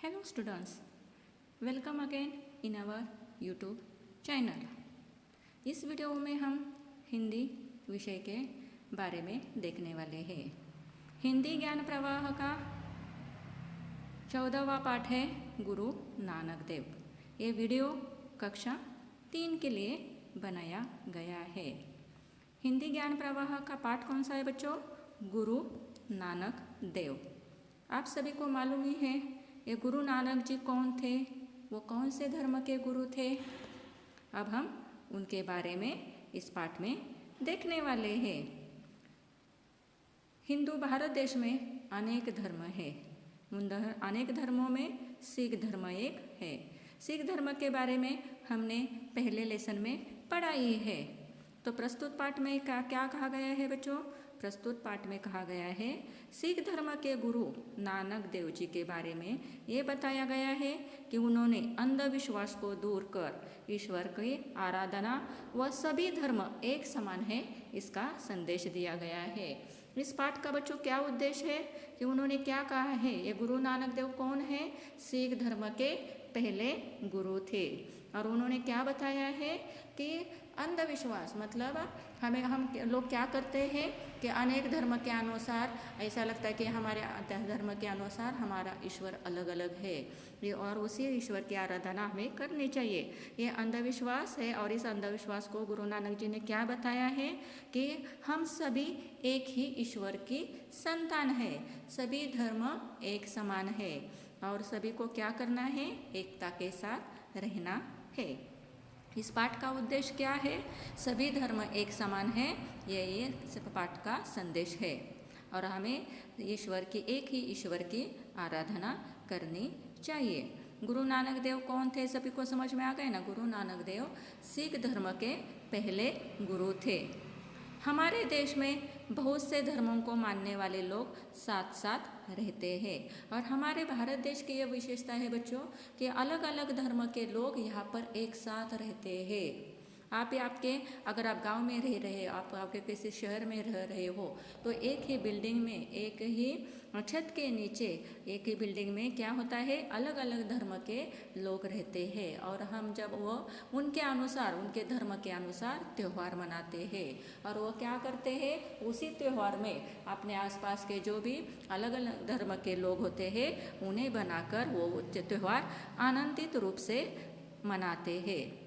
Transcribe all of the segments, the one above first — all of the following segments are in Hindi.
Hello students, welcome again in our YouTube channel. इस वीडियो में हम हिंदी विषय के बारे में देखने वाले हैं। हिंदी ज्ञान प्रवाह का 14वां पाठ है गुरु नानक देव। ये वीडियो कक्षा 3 के लिए बनाया गया है। हिंदी ज्ञान प्रवाह का पाठ कौन सा है बच्चों? गुरु नानक देव। आप सभी को मालूम ही है ये गुरु नानक जी कौन थे, वो कौन से धर्म के गुरु थे। अब हम उनके बारे में इस पाठ में देखने वाले हैं। हिंदू भारत देश में अनेक धर्म है। उन अनेक धर्मों में सिख धर्म एक है। सिख धर्म के बारे में हमने पहले लेसन में पढ़ा ही है। तो प्रस्तुत पाठ में क्या कहा गया है बच्चों? प्रस्तुत पाठ में कहा गया है सिख धर्म के गुरु नानक देव जी के बारे में ये बताया गया है कि उन्होंने अंधविश्वास को दूर कर ईश्वर की आराधना व सभी धर्म एक समान है इसका संदेश दिया गया है। इस पाठ का बच्चों क्या उद्देश्य है कि उन्होंने क्या कहा है? ये गुरु नानक देव कौन है? सिख धर्म के पहले गुरु थे। और उन्होंने क्या बताया है कि अंधविश्वास मतलब हम लोग क्या करते हैं कि अनेक धर्म के अनुसार ऐसा लगता है कि हमारे धर्म के अनुसार हमारा ईश्वर अलग अलग है ये और उसी ईश्वर की आराधना हमें करनी चाहिए। ये अंधविश्वास है और इस अंधविश्वास को गुरु नानक जी ने क्या बताया है कि हम सभी एक ही ईश्वर की संतान है, सभी धर्म एक समान है और सभी को क्या करना है? एकता के साथ रहना है। इस पाठ का उद्देश्य क्या है? सभी धर्म एक समान है, ये पाठ का संदेश है और हमें ईश्वर की एक ही ईश्वर की आराधना करनी चाहिए। गुरु नानक देव कौन थे? सभी को समझ में आ गए ना? गुरु नानक देव सिख धर्म के पहले गुरु थे। हमारे देश में बहुत से धर्मों को मानने वाले लोग साथ साथ रहते हैं और हमारे भारत देश की यह विशेषता है बच्चों कि अलग अलग धर्म के लोग यहाँ पर एक साथ रहते हैं। अगर आप गांव में रह रहे हो, आप आपके किसी शहर में रह रहे हो तो एक ही बिल्डिंग में एक ही छत के नीचे एक ही बिल्डिंग में क्या होता है? अलग अलग धर्म के लोग रहते हैं और हम जब वो उनके अनुसार उनके धर्म के अनुसार त्यौहार मनाते हैं और वो क्या करते हैं? उसी त्यौहार में अपने आसपास के जो भी अलग अलग धर्म के लोग होते हैं उन्हें बनाकर वो त्यौहार आनंदित रूप से मनाते हैं।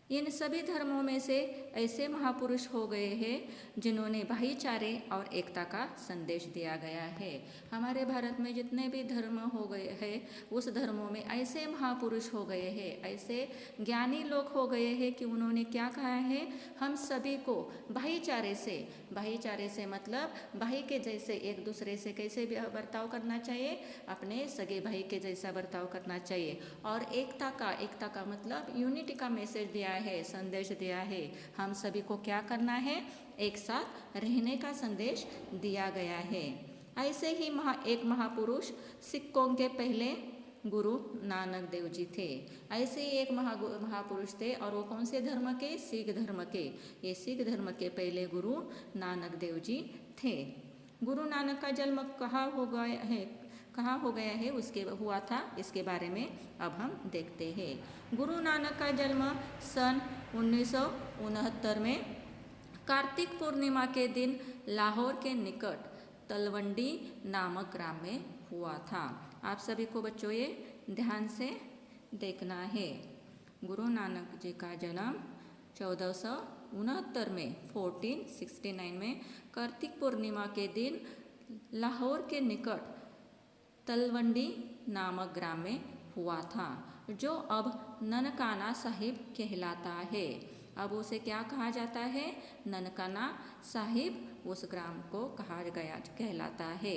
इन सभी धर्मों में से ऐसे महापुरुष हो गए हैं जिन्होंने भाईचारे और एकता का संदेश दिया गया है। हमारे भारत में जितने भी धर्म हो गए हैं उस धर्मों में ऐसे महापुरुष हो गए हैं, ऐसे ज्ञानी लोग हो गए हैं कि उन्होंने क्या कहा है? हम सभी को भाईचारे से मतलब भाई के जैसे एक दूसरे से कैसे बर्ताव करना चाहिए? अपने सगे भाई के जैसा बर्ताव करना चाहिए। और एकता का मतलब यूनिटी का मैसेज दिया है, संदेश दिया है। हम सभी को क्या करना है? एक साथ रहने का संदेश दिया गया है। ऐसे ही एक महापुरुष सिखों के पहले गुरु नानक देव जी थे। ऐसे ही एक महापुरुष थे और वो कौन से धर्म के? सिख धर्म के। ये सिख धर्म के पहले गुरु नानक देव जी थे। गुरु नानक का जन्म कहाँ हो गया है उसके हुआ था इसके बारे में अब हम देखते हैं। गुरु नानक का जन्म सन 1969 में कार्तिक पूर्णिमा के दिन लाहौर के निकट तलवंडी नामक ग्राम में हुआ था। आप सभी को बच्चों ये ध्यान से देखना है। गुरु नानक जी का जन्म 1469 में 1469 में कार्तिक पूर्णिमा के दिन लाहौर के निकट तलवंडी नामक ग्राम में हुआ था जो अब ननकाना साहिब कहलाता है। अब उसे क्या कहा जाता है? ननकाना साहिब उस ग्राम को कहलाता है।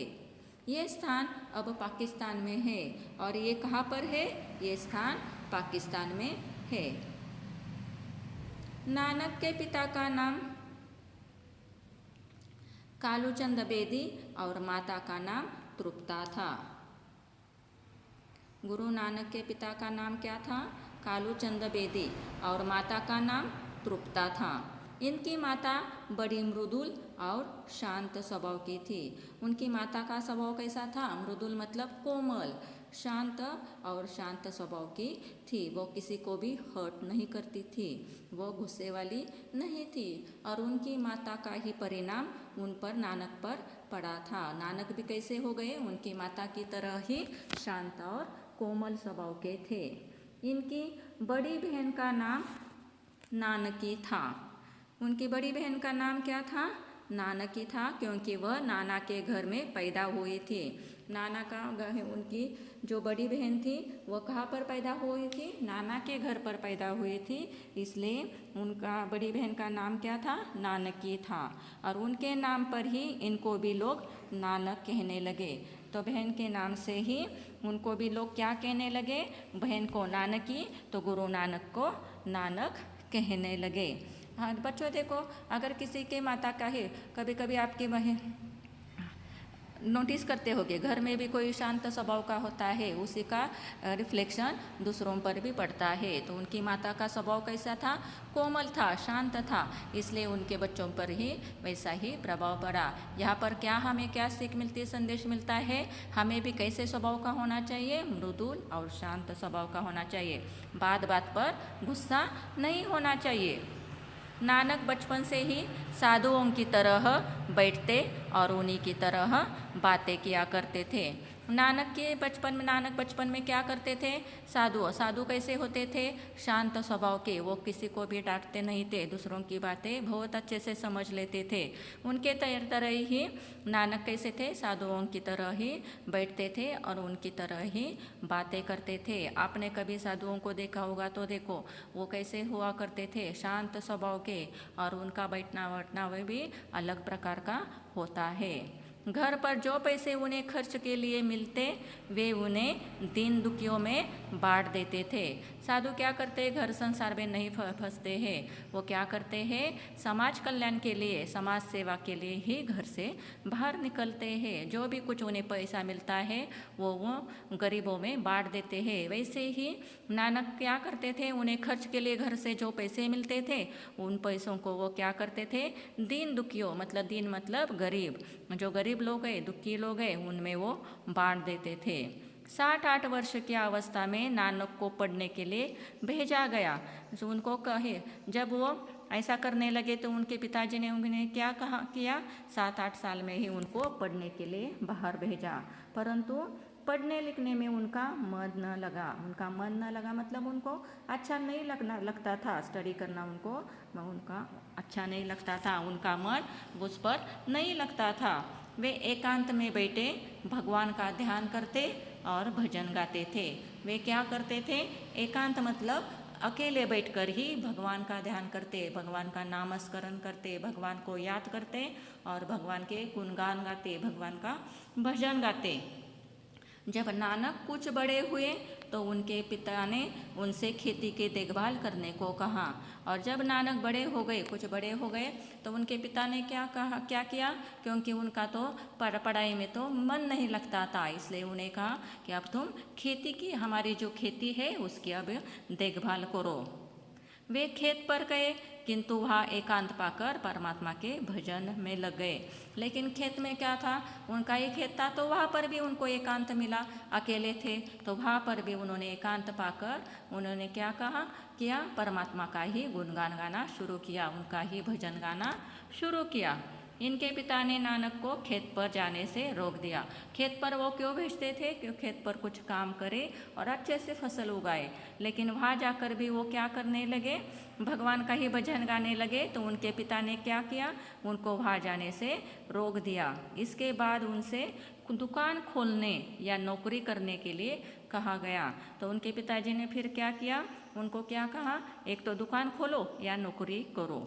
ये स्थान अब पाकिस्तान में है और ये कहाँ पर है? ये स्थान पाकिस्तान में है। नानक के पिता का नाम कालूचंद बेदी और माता का नाम तृप्ता था। गुरु नानक के पिता का नाम क्या था? कालूचंद बेदी और माता का नाम तृप्ता था। इनकी माता बड़ी मृदुल और शांत स्वभाव की थी। उनकी माता का स्वभाव कैसा था? मृदुल मतलब कोमल, शांत और शांत स्वभाव की थी। वो किसी को भी हर्ट नहीं करती थी, वो गुस्से वाली नहीं थी और उनकी माता का ही परिणाम उन पर, नानक पर पड़ा था। नानक भी कैसे हो गए? उनकी माता की तरह ही शांत और कोमल स्वभाव के थे। इनकी बड़ी बहन का नाम नानकी था। उनकी बड़ी बहन का नाम क्या था? नानकी था, क्योंकि वह नाना के घर में पैदा हुई थी। नाना का उनकी जो बड़ी बहन थी वह कहाँ पर पैदा हुई थी? नाना के घर पर पैदा हुई थी, इसलिए उनका बड़ी बहन का नाम क्या था? नानकी था। और उनके नाम पर ही इनको भी लोग नानक कहने लगे। तो बहन के नाम से ही उनको भी लोग क्या कहने लगे? बहन को नानकी तो गुरु नानक को नानक कहने लगे। हाँ बच्चों देखो, अगर किसी के माता का है, कभी कभी आपकी बहन नोटिस करते होगे घर में भी कोई शांत स्वभाव का होता है, उसी का रिफ्लेक्शन दूसरों पर भी पड़ता है। तो उनकी माता का स्वभाव कैसा था? कोमल था, शांत था, इसलिए उनके बच्चों पर ही वैसा ही प्रभाव पड़ा। यहाँ पर क्या हमें क्या सीख मिलती है, संदेश मिलता है? हमें भी कैसे स्वभाव का होना चाहिए? मृदुल और शांत स्वभाव का होना चाहिए। बात बात पर गुस्सा नहीं होना चाहिए। नानक बचपन से ही साधुओं की तरह बैठते और उन्हीं की तरह बातें किया करते थे। नानक बचपन में क्या करते थे? साधु कैसे होते थे? शांत स्वभाव के। वो किसी को भी डांटते नहीं थे, दूसरों की बातें बहुत अच्छे से समझ लेते थे। उनके तरह ही नानक कैसे थे? साधुओं की तरह ही बैठते थे और उनकी तरह ही बातें करते थे। आपने कभी साधुओं को देखा होगा तो देखो वो कैसे हुआ करते थे? शांत स्वभाव के, और उनका बैठना बैठना वह भी अलग प्रकार का होता है। घर पर जो पैसे उन्हें खर्च के लिए मिलते वे उन्हें दीन दुखियों में बांट देते थे। साधु क्या करते? घर संसार में नहीं फंसते हैं, वो क्या करते हैं? समाज कल्याण के लिए, समाज सेवा के लिए ही घर से बाहर निकलते हैं। जो भी कुछ उन्हें पैसा मिलता है वो गरीबों में बांट देते हैं। वैसे ही नानक क्या करते थे? उन्हें खर्च के लिए घर से जो पैसे मिलते थे उन पैसों को वो क्या करते थे? दीन दुखियों, मतलब दीन मतलब गरीब, जो गरीब लोग हैं, दुखी लोग हैं, उनमें वो बांट देते थे। 7-8 वर्ष की अवस्था में नानक को पढ़ने के लिए भेजा गया। तो उनको कहे, जब वो ऐसा करने लगे तो उनके पिताजी ने उन्हें क्या किया? 7-8 साल में ही उनको पढ़ने के लिए बाहर भेजा, परंतु पढ़ने लिखने में उनका मन न लगा। मतलब उनको अच्छा नहीं लगता था स्टडी करना, उनका अच्छा नहीं लगता था, उनका मन उस पर नहीं लगता था। वे एकांत में बैठे भगवान का ध्यान करते और भजन गाते थे। वे क्या करते थे? एकांत मतलब अकेले बैठकर ही भगवान का ध्यान करते, भगवान का नामस्मरण करते, भगवान को याद करते और भगवान के गुणगान गाते, भगवान का भजन गाते। जब नानक कुछ बड़े हुए तो उनके पिता ने उनसे खेती की देखभाल करने को कहा, और जब नानक कुछ बड़े हो गए तो उनके पिता ने क्या किया? क्योंकि उनका तो पढ़ाई में तो मन नहीं लगता था, इसलिए उन्हें कहा कि अब तुम हमारी जो खेती है उसकी अब देखभाल करो। वे खेत पर गए, किंतु वहाँ एकांत पाकर परमात्मा के भजन में लग गए। लेकिन खेत में क्या था? उनका ही खेत था, तो वहाँ पर भी उनको एकांत मिला। अकेले थे तो वहाँ पर भी उन्होंने एकांत पाकर उन्होंने क्या किया? परमात्मा का ही गुणगान गाना शुरू किया, उनका ही भजन गाना शुरू किया। इनके पिता ने नानक को खेत पर जाने से रोक दिया। खेत पर वो क्यों भेजते थे? क्यों खेत पर कुछ काम करे और अच्छे से फसल उगाए। लेकिन वहाँ जाकर भी वो क्या करने लगे? भगवान का ही भजन गाने लगे। तो उनके पिता ने क्या किया? उनको वहाँ जाने से रोक दिया। इसके बाद उनसे दुकान खोलने या नौकरी करने के लिए कहा गया। तो उनके पिताजी ने फिर क्या किया? उनको क्या कहा? एक तो दुकान खोलो या नौकरी करो।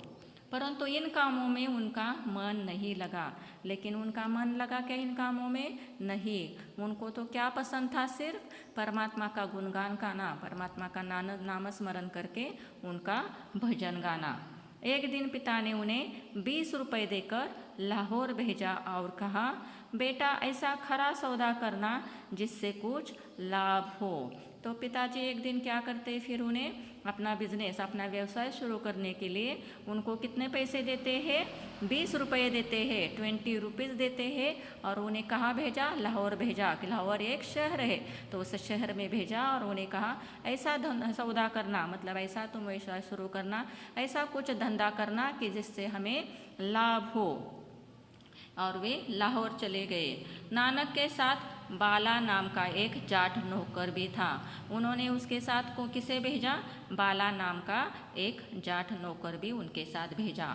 परंतु इन कामों में उनका मन नहीं लगा। लेकिन उनका मन लगा क्या इन कामों में? नहीं। उनको तो क्या पसंद था? सिर्फ परमात्मा का गुणगान गाना, परमात्मा का नाम स्मरण करके उनका भजन गाना। एक दिन पिता ने उन्हें 20 रुपये देकर लाहौर भेजा और कहा, बेटा ऐसा खरा सौदा करना जिससे कुछ लाभ हो। तो पिताजी एक दिन क्या करते, फिर उन्हें अपना बिजनेस, अपना व्यवसाय शुरू करने के लिए उनको कितने पैसे देते हैं, 20 रुपये देते हैं, 20 रुपीज़ देते हैं। और उन्हें कहाँ भेजा, लाहौर भेजा, कि लाहौर एक शहर है, तो उस शहर में भेजा और उन्हें कहा ऐसा सौदा करना, मतलब ऐसा तुम व्यवसाय शुरू करना, ऐसा कुछ धंधा करना कि जिससे हमें लाभ हो। और वे लाहौर चले गए। नानक के साथ बाला नाम का एक जाट नौकर भी था। उन्होंने उसके साथ को किसे भेजा, बाला नाम का एक जाट नौकर भी उनके साथ भेजा।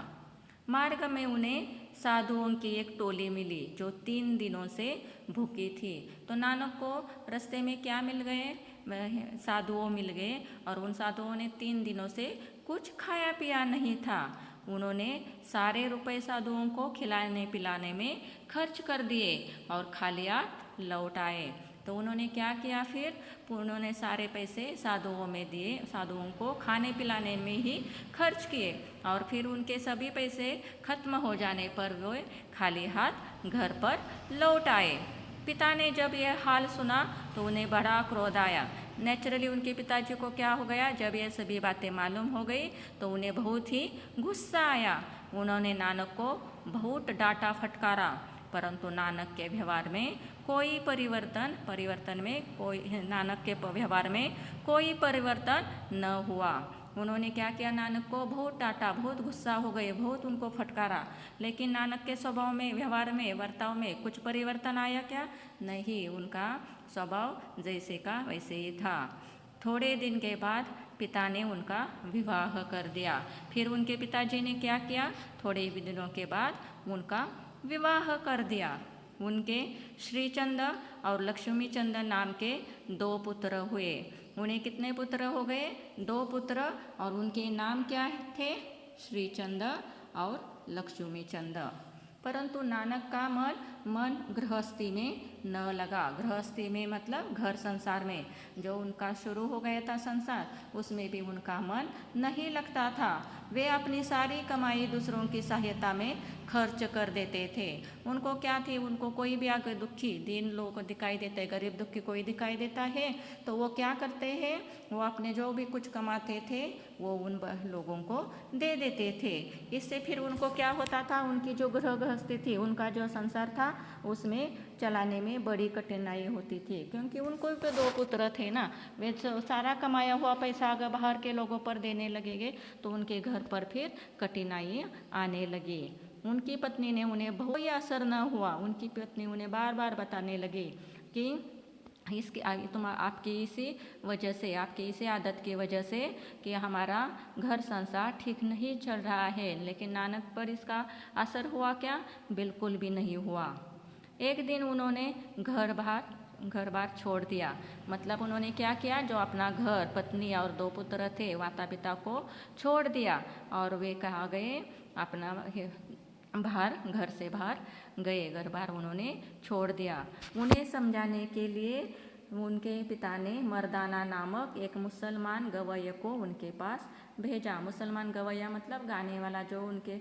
मार्ग में उन्हें साधुओं की एक टोली मिली जो 3 दिनों से भूखी थी। तो नानक को रास्ते में क्या मिल गए, साधुओं मिल गए, और उन साधुओं ने 3 दिनों से कुछ खाया पिया नहीं था। उन्होंने सारे रुपए साधुओं को खिलाने पिलाने में खर्च कर दिए और खाली हाथ लौट आए। तो उन्होंने क्या किया, फिर उन्होंने सारे पैसे साधुओं में दिए, साधुओं को खाने पिलाने में ही खर्च किए, और फिर उनके सभी पैसे खत्म हो जाने पर वे खाली हाथ घर पर लौट आए। पिता ने जब यह हाल सुना तो उन्हें बड़ा क्रोध आया। नेचुरली उनके पिताजी को क्या हो गया, जब ये सभी बातें मालूम हो गई तो उन्हें बहुत ही गुस्सा आया। उन्होंने नानक को बहुत डांटा फटकारा, परंतु नानक के व्यवहार में कोई नानक के व्यवहार में कोई परिवर्तन न हुआ। उन्होंने क्या किया, नानक को बहुत डांटा, बहुत गुस्सा हो गए, बहुत उनको फटकारा, लेकिन नानक के स्वभाव में, व्यवहार में, बर्ताव में कुछ परिवर्तन आया क्या, नहीं, उनका स्वभाव जैसे का वैसे ही था। थोड़े दिन के बाद पिता ने उनका विवाह कर दिया। फिर उनके पिताजी ने क्या किया, थोड़े दिनों के बाद उनका विवाह कर दिया। उनके श्रीचंद और लक्ष्मी चंद नाम के 2 पुत्र हुए। उन्हें कितने पुत्र हो गए, 2 पुत्र, और उनके नाम क्या थे, श्रीचंद और लक्ष्मी चंद। परंतु नानक का मन गृहस्थी में न लगा। गृहस्थी में मतलब घर संसार में, जो उनका शुरू हो गया था संसार, उसमें भी उनका मन नहीं लगता था। वे अपनी सारी कमाई दूसरों की सहायता में खर्च कर देते थे। उनको क्या थी, उनको कोई भी अगर दुखी दीन लोग को दिखाई देते, गरीब दुखी कोई दिखाई देता है तो वो क्या करते हैं, वो अपने जो भी कुछ कमाते थे वो उन लोगों को दे देते थे। इससे फिर उनको क्या होता था, उनकी जो गृहस्थी थी, उनका जो संसार था, उसमें चलाने में बड़ी कठिनाई होती थी, क्योंकि उनको भी 2 पुत्र थे ना। वे सारा कमाया हुआ पैसा अगर बाहर के लोगों पर देने लगेंगे तो उनके घर पर फिर कठिनाई आने लगी। उनकी पत्नी ने उन्हें बहुत असर न हुआ। उनकी पत्नी उन्हें बार बार बताने लगी कि इसकी आपकी इसी वजह से, आपकी इसी आदत की वजह से कि हमारा घर संसार ठीक नहीं चल रहा है। लेकिन नानक पर इसका असर हुआ क्या, बिल्कुल भी नहीं हुआ। एक दिन उन्होंने घर बार छोड़ दिया। मतलब उन्होंने क्या किया, जो अपना घर, पत्नी और 2 पुत्र थे, माता पिता को छोड़ दिया, और वे कहाँ गए, अपना घर से बाहर गए, घर बार उन्होंने छोड़ दिया। उन्हें समझाने के लिए उनके पिता ने मर्दाना नामक एक मुसलमान गवैया को उनके पास भेजा। मुसलमान गवैया मतलब गाने वाला, जो उनके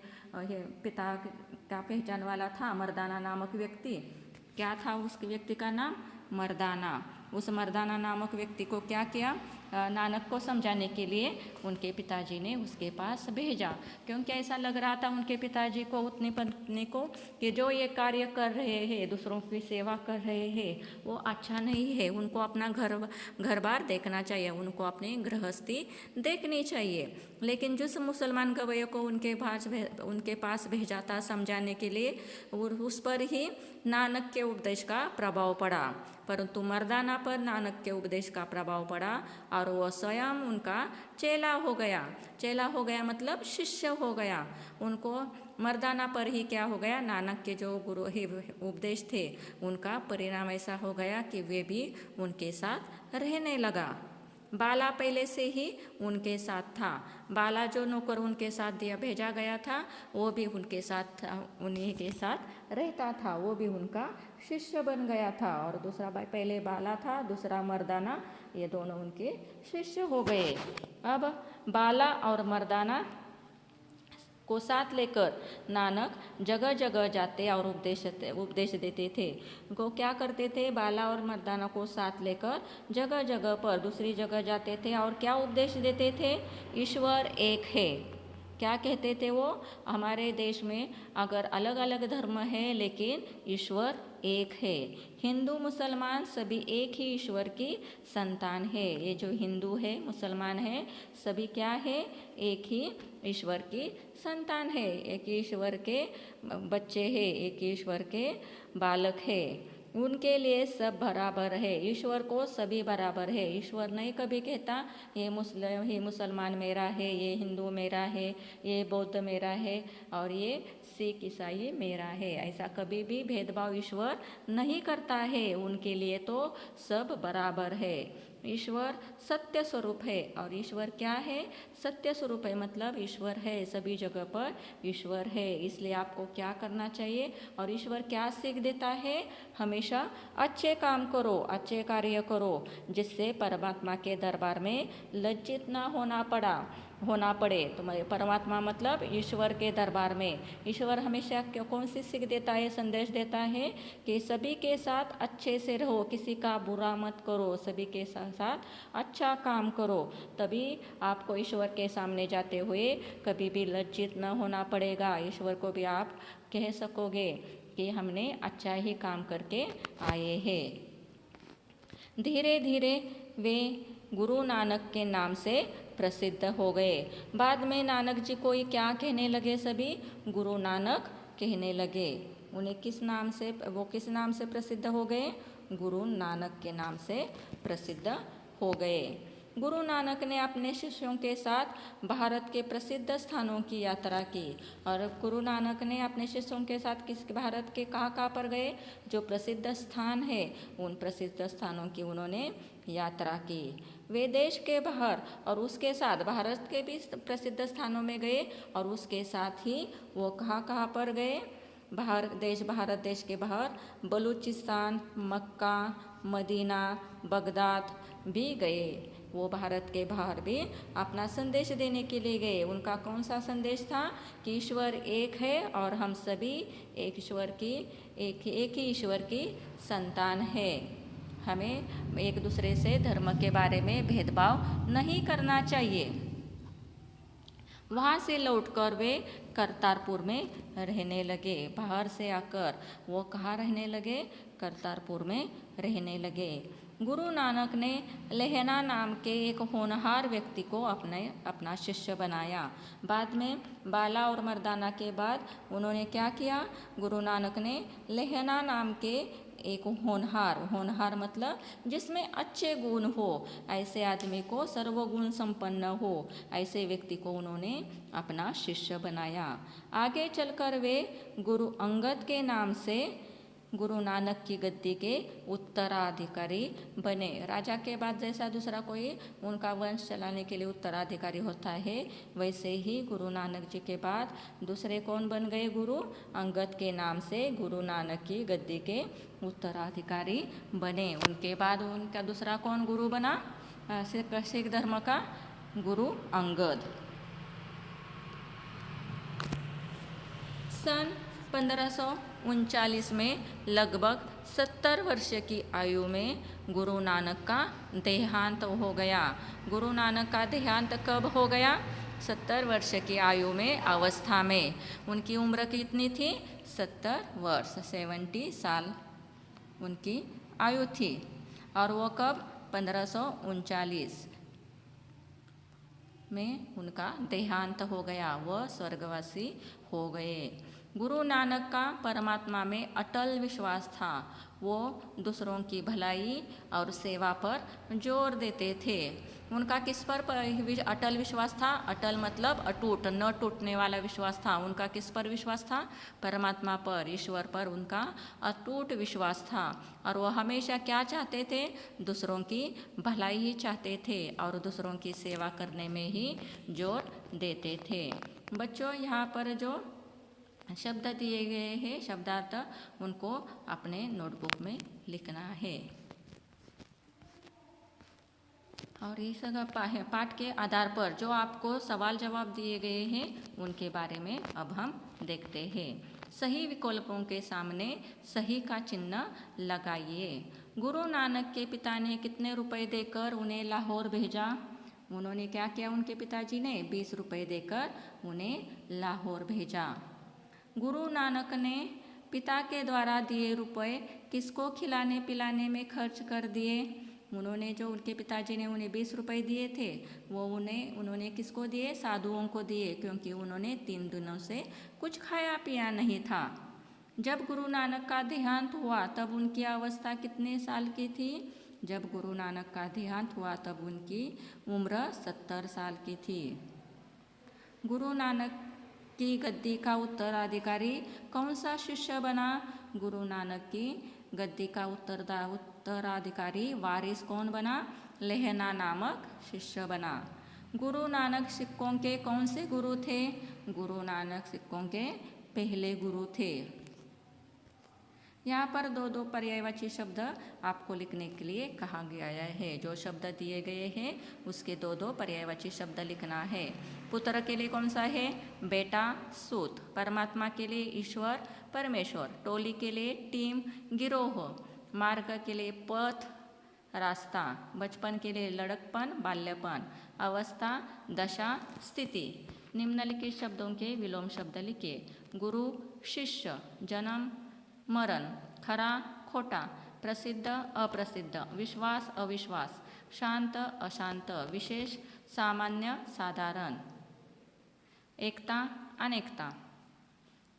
पिता का पहचान वाला था, मर्दाना नामक व्यक्ति। क्या था उस व्यक्ति का नाम, मर्दाना। उस मर्दाना नामक व्यक्ति को क्या किया, नानक को समझाने के लिए उनके पिताजी ने उसके पास भेजा, क्योंकि ऐसा लग रहा था उनके पिताजी को, उतनी पत्नी को, कि जो ये कार्य कर रहे हैं, दूसरों की सेवा कर रहे हैं, वो अच्छा नहीं है। उनको अपना घर बार देखना चाहिए, उनको अपनी गृहस्थी देखनी चाहिए। लेकिन जिस मुसलमान गवैया को उनके पास भेजा था समझाने के लिए, और उस पर ही नानक के उपदेश का प्रभाव पड़ा। परंतु मर्दाना पर नानक के उपदेश का प्रभाव पड़ा और वह स्वयं उनका चेला हो गया। चेला हो गया मतलब शिष्य हो गया। उनको मर्दाना पर ही क्या हो गया, नानक के जो गुरु ही उपदेश थे, उनका परिणाम ऐसा हो गया कि वे भी उनके साथ रहने लगा। बाला पहले से ही उनके साथ था। बाला जो नौकर उनके साथ भेजा गया था, वो भी उनके साथ, उन्हीं के साथ रहता था, वो भी उनका शिष्य बन गया था। और दूसरा पहले बाला था, दूसरा मर्दाना, ये दोनों उनके शिष्य हो गए। अब बाला और मर्दाना को साथ लेकर नानक जगह जगह जाते और उपदेश देते थे। वो क्या करते थे, बाला और मर्दाना को साथ लेकर जगह जगह पर दूसरी जगह जाते थे और क्या उपदेश देते थे, ईश्वर एक है। क्या कहते थे वो, हमारे देश में अगर अलग अलग धर्म है लेकिन ईश्वर एक है। हिंदू मुसलमान सभी एक ही ईश्वर की संतान है। ये जो हिंदू है मुसलमान है सभी क्या है, एक ही ईश्वर की संतान है, एक ही ईश्वर के बच्चे हैं, एक ही ईश्वर के बालक है। उनके लिए सब बराबर है, ईश्वर को सभी बराबर है। ईश्वर नहीं कभी कहता ये मुसलमान मेरा है, ये हिंदू मेरा है, ये बौद्ध मेरा है और ये सिख ईसाई मेरा है। ऐसा कभी भी भेदभाव ईश्वर नहीं करता है। उनके लिए तो सब बराबर है। ईश्वर सत्य स्वरूप है और ईश्वर क्या है, सत्य स्वरूप है, मतलब ईश्वर है, सभी जगह पर ईश्वर है। इसलिए आपको क्या करना चाहिए और ईश्वर क्या सीख देता है, हमेशा अच्छे काम करो, अच्छे कार्य करो, जिससे परमात्मा के दरबार में लज्जित ना होना पड़े। तुम्हारे परमात्मा मतलब ईश्वर के दरबार में ईश्वर हमेशा कौन सी सीख देता है, संदेश देता है कि सभी के साथ अच्छे से रहो, किसी का बुरा मत करो, सभी के साथ अच्छा काम करो, तभी आपको ईश्वर के सामने जाते हुए कभी भी लज्जित न होना पड़ेगा। ईश्वर को भी आप कह सकोगे कि हमने अच्छा ही काम करके आए हैं। धीरे धीरे वे गुरु नानक के नाम से प्रसिद्ध हो गए। बाद में नानक जी को क्या कहने लगे, सभी गुरु नानक कहने लगे। उन्हें किस नाम से प्रसिद्ध हो गए, गुरु नानक के नाम से प्रसिद्ध हो गए। गुरु नानक ने अपने शिष्यों के साथ भारत के प्रसिद्ध स्थानों की यात्रा की। और गुरु नानक ने अपने शिष्यों के साथ भारत के कहाँ पर गए, जो प्रसिद्ध स्थान है उन प्रसिद्ध स्थानों की उन्होंने यात्रा की। वे देश के बाहर और उसके साथ भारत के भी प्रसिद्ध स्थानों में गए और उसके साथ ही वो कहाँ पर गए, भारत देश के बाहर बलूचिस्तान, मक्का, मदीना, बगदाद भी गए। वो भारत के बाहर भी अपना संदेश देने के लिए गए। उनका कौन सा संदेश था कि ईश्वर एक है और हम सभी एक ही ईश्वर की संतान है। हमें एक दूसरे से धर्म के बारे में भेदभाव नहीं करना चाहिए। वहाँ से लौटकर वे करतारपुर में रहने लगे। बाहर से आकर वो कहाँ रहने लगे, करतारपुर में रहने लगे। गुरु नानक ने लहना नाम के एक होनहार व्यक्ति को अपना शिष्य बनाया। बाद में बाला और मर्दाना के बाद उन्होंने क्या किया, गुरु नानक ने लहना नाम के एक होनहार मतलब जिसमें अच्छे गुण हो, ऐसे आदमी को सर्वगुण संपन्न हो, ऐसे व्यक्ति को उन्होंने अपना शिष्य बनाया। आगे चलकर वे गुरु अंगद के नाम से गुरु नानक की गद्दी के उत्तराधिकारी बने। राजा के बाद जैसा दूसरा कोई उनका वंश चलाने के लिए उत्तराधिकारी होता है, वैसे ही गुरु नानक जी के बाद दूसरे कौन बन गए, गुरु अंगद के नाम से गुरु नानक की गद्दी के उत्तराधिकारी बने। उनके बाद उनका दूसरा कौन गुरु बना, सिख धर्म का गुरु अंगद। सन 1539 में लगभग 70 वर्ष की आयु में गुरु नानक का देहांत हो गया। गुरु नानक का देहांत कब हो गया, 70 वर्ष की आयु में अवस्था में। उनकी उम्र कितनी थी, 70 वर्ष, 70 साल उनकी आयु थी। और वो कब, 1539 में उनका देहांत हो गया, वह स्वर्गवासी हो गए। गुरु नानक का परमात्मा में अटल विश्वास था। वो दूसरों की भलाई और सेवा पर जोर देते थे। उनका किस पर अटल विश्वास था, अटल मतलब अटूट, न टूटने वाला विश्वास था। उनका किस पर विश्वास था, परमात्मा पर, ईश्वर पर उनका अटूट विश्वास था। और वो हमेशा क्या चाहते थे, दूसरों की भलाई ही चाहते थे और दूसरों की सेवा करने में ही जोर देते थे। बच्चों, यहाँ पर जो शब्द दिए गए हैं, शब्दार्थ, उनको अपने नोटबुक में लिखना है। और इस पाठ के आधार पर जो आपको सवाल जवाब दिए गए हैं उनके बारे में अब हम देखते हैं। सही विकल्पों के सामने सही का चिन्ह लगाइए। गुरु नानक के पिता ने कितने रुपए देकर उन्हें लाहौर भेजा? उन्होंने क्या किया? उनके पिताजी ने 20 रुपए देकर उन्हें लाहौर भेजा। गुरु नानक ने पिता के द्वारा दिए रुपए किसको खिलाने पिलाने में खर्च कर दिए? उन्होंने जो उनके पिताजी ने उन्हें 20 रुपए दिए थे वो उन्होंने किसको दिए? साधुओं को दिए, क्योंकि उन्होंने 3 दिनों से कुछ खाया पिया नहीं था। जब गुरु नानक का देहांत हुआ तब उनकी अवस्था कितने साल की थी? जब गुरु नानक का देहांत हुआ तब उनकी उम्र 70 साल की थी। गुरु नानक की गद्दी का उत्तराधिकारी कौन सा शिष्य बना? गुरु नानक की गद्दी का उत्तराधिकारी वारिस कौन बना? लेहना नामक शिष्य बना। गुरु नानक सिखों के कौन से गुरु थे? गुरु नानक सिखों के पहले गुरु थे। यहाँ पर दो पर्यायवाची शब्द आपको लिखने के लिए कहा गया है। जो शब्द दिए गए हैं उसके दो पर्यायवाची शब्द लिखना है। पुत्र के लिए कौन सा है? बेटा, सूत। परमात्मा के लिए ईश्वर, परमेश्वर। टोली के लिए टीम, गिरोह। मार्ग के लिए पथ, रास्ता। बचपन के लिए लड़कपन, बाल्यपन। अवस्था, दशा, स्थिति। निम्नलिखित शब्दों के विलोम शब्द लिखिए। गुरु, शिष्य। जन्म, मरण। खरा, खोटा। प्रसिद्ध, अप्रसिद्ध। विश्वास, अविश्वास। शांत, अशांत। विशेष, सामान्य, साधारण। एकता, अनेकता।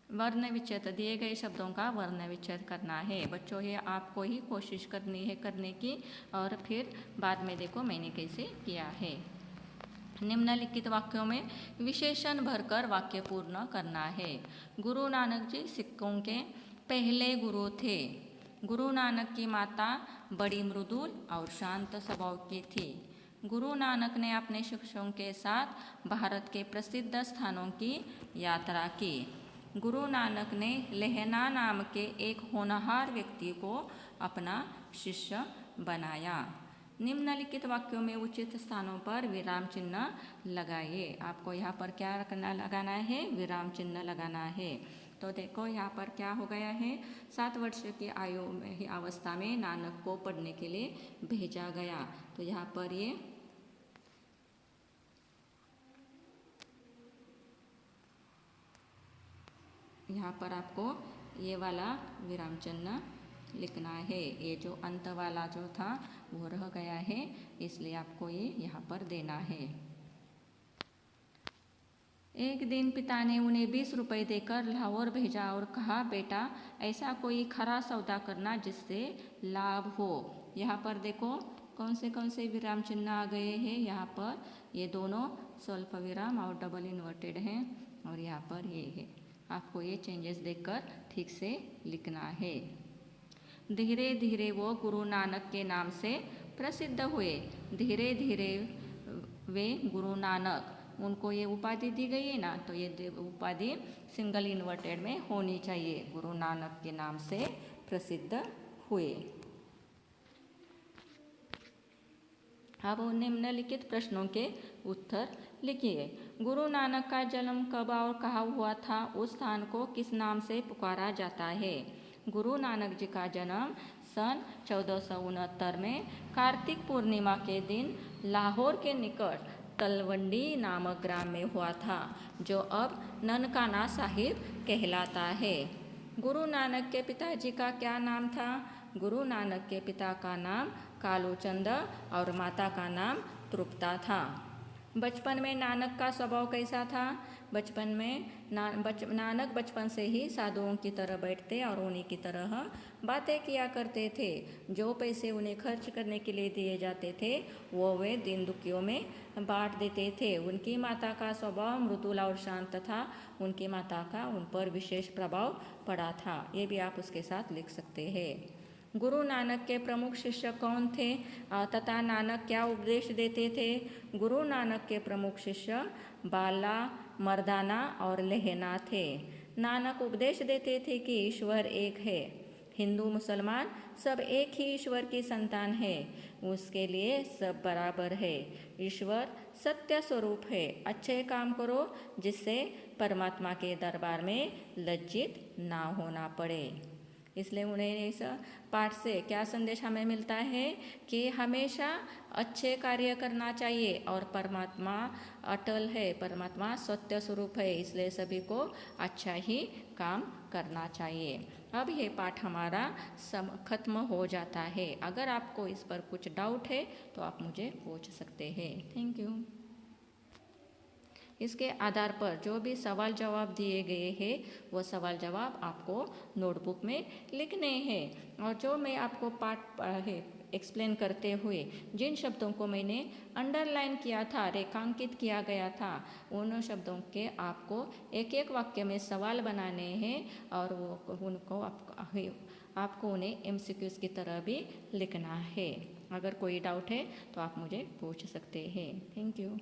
वर्ण विच्छेद, दिए गए शब्दों का वर्ण विच्छेद करना है। बच्चों ये आपको ही कोशिश करनी है करने की, और फिर बाद में देखो मैंने कैसे किया है। निम्नलिखित वाक्यों में विशेषण भरकर वाक्य पूर्ण करना है। गुरु नानक जी सिखों के पहले गुरु थे। गुरु नानक की माता बड़ी मृदुल और शांत स्वभाव की थी। गुरु नानक ने अपने शिष्यों के साथ भारत के प्रसिद्ध स्थानों की यात्रा की। गुरु नानक ने लेहना नाम के एक होनहार व्यक्ति को अपना शिष्य बनाया। निम्नलिखित वाक्यों में उचित स्थानों पर विराम चिन्ह लगाइए। आपको यहाँ पर क्या लगाना है? विराम चिन्ह लगाना है। तो देखो यहाँ पर क्या हो गया है? 7 वर्ष की आयु में अवस्था में नानक को पढ़ने के लिए भेजा गया। तो यहाँ पर यहाँ पर आपको ये वाला विराम चिन्ह लिखना है। ये जो अंत वाला जो था वो रह गया है, इसलिए आपको ये यहाँ पर देना है। एक दिन पिता ने उन्हें 20 रुपए देकर लाहौर भेजा और कहा, बेटा ऐसा कोई खरा सौदा करना जिससे लाभ हो। यहाँ पर देखो कौन से विराम चिन्ह आ गए हैं। यहाँ पर ये दोनों स्वल्प विराम और डबल इन्वर्टेड हैं, और यहाँ पर ये है। आपको ये चेंजेस देखकर ठीक से लिखना है। धीरे धीरे वो गुरु नानक के नाम से प्रसिद्ध हुए। धीरे धीरे वे गुरु नानक, उनको ये उपाधि दी गई है ना, तो ये उपाधि सिंगल इन्वर्टेड में होनी चाहिए। गुरु नानक के नाम से प्रसिद्ध हुए। अब निम्नलिखित प्रश्नों के उत्तर लिखिए। गुरु नानक का जन्म कब और कहाँ हुआ था? उस स्थान को किस नाम से पुकारा जाता है? गुरु नानक जी का जन्म सन 1469 में कार्तिक पूर्णिमा के दिन लाहौर के निकट तलवंडी नामक ग्राम में हुआ था, जो अब ननकाना साहिब कहलाता है। गुरु नानक के पिताजी का क्या नाम था? गुरु नानक के पिता का नाम कालूचंद और माता का नाम तृप्ता था। बचपन में नानक का स्वभाव कैसा था? बचपन में नानक बचपन से ही साधुओं की तरह बैठते और उन्हीं की तरह बातें किया करते थे। जो पैसे उन्हें खर्च करने के लिए दिए जाते थे वो वे दीन दुखियों में बांट देते थे। उनकी माता का स्वभाव मृदुल और शांत था। उनकी माता का उन पर विशेष प्रभाव पड़ा था। ये भी आप उसके साथ लिख सकते हैं। गुरु नानक के प्रमुख शिष्य कौन थे तथा नानक क्या उपदेश देते थे? गुरु नानक के प्रमुख शिष्य बाला, मर्दाना और लेहना थे। नानक उपदेश देते थे कि ईश्वर एक है। हिंदू मुसलमान सब एक ही ईश्वर की संतान है। उसके लिए सब बराबर है। ईश्वर सत्य स्वरूप है। अच्छे काम करो जिससे परमात्मा के दरबार में लज्जित ना होना पड़े। इसलिए उन्हें इस पाठ से क्या संदेश हमें मिलता है कि हमेशा अच्छे कार्य करना चाहिए और परमात्मा अटल है, परमात्मा सत्य स्वरूप है, इसलिए सभी को अच्छा ही काम करना चाहिए। अब ये पाठ हमारा खत्म हो जाता है। अगर आपको इस पर कुछ डाउट है तो आप मुझे पूछ सकते हैं। Thank you. इसके आधार पर जो भी सवाल जवाब दिए गए हैं वो सवाल जवाब आपको नोटबुक में लिखने हैं। और जो मैं आपको पाठ एक्सप्लेन करते हुए जिन शब्दों को मैंने अंडरलाइन किया था, रेखांकित किया गया था, उन शब्दों के आपको एक एक वाक्य में सवाल बनाने हैं और वो उनको आपको उन्हें MCQs की तरह भी लिखना है। अगर कोई डाउट है तो आप मुझे पूछ सकते हैं। Thank you.